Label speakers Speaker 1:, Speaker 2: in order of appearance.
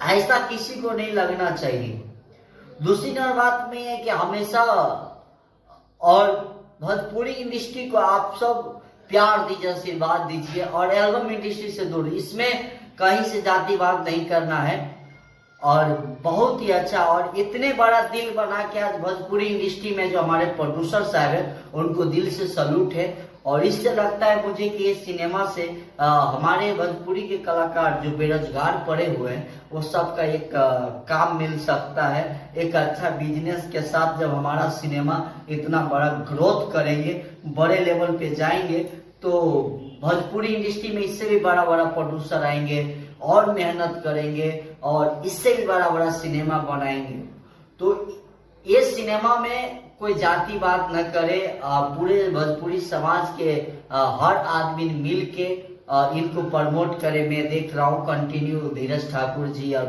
Speaker 1: ऐसा किसी को नहीं लगना चाहिए। दूसरी नंबर बात में है कि हमेशा और भोजपुरी इंडस्ट्री को आप सब प्यार दीजिए, आशीर्वाद दीजिए और एल्बम इंडस्ट्री से दूर, इसमें कहीं से जातिवाद नहीं करना है। और बहुत ही अच्छा और इतने बड़ा दिल बना के आज भोजपुरी इंडस्ट्री में जो हमारे प्रोड्यूसर साहब है उनको दिल से सल्यूट है। और इससे लगता है मुझे कि ये सिनेमा से हमारे भोजपुरी के कलाकार जो बेरोजगार पड़े हुए हैं वो सबका एक काम मिल सकता है। एक अच्छा बिजनेस के साथ जब हमारा सिनेमा इतना बड़ा ग्रोथ करेंगे, बड़े लेवल पे जाएंगे, तो भोजपुरी इंडस्ट्री में इससे भी बड़ा बड़ा प्रोड्यूसर आएंगे और मेहनत करेंगे और इससे भी बड़ा बड़ा सिनेमा बनाएंगे। तो ये सिनेमा में कोई जातिवाद न करे, पूरे भोजपुरी समाज के हर आदमी मिल के इनको प्रमोट करे। मैं देख रहा हूँ कंटिन्यू धीरज ठाकुर जी और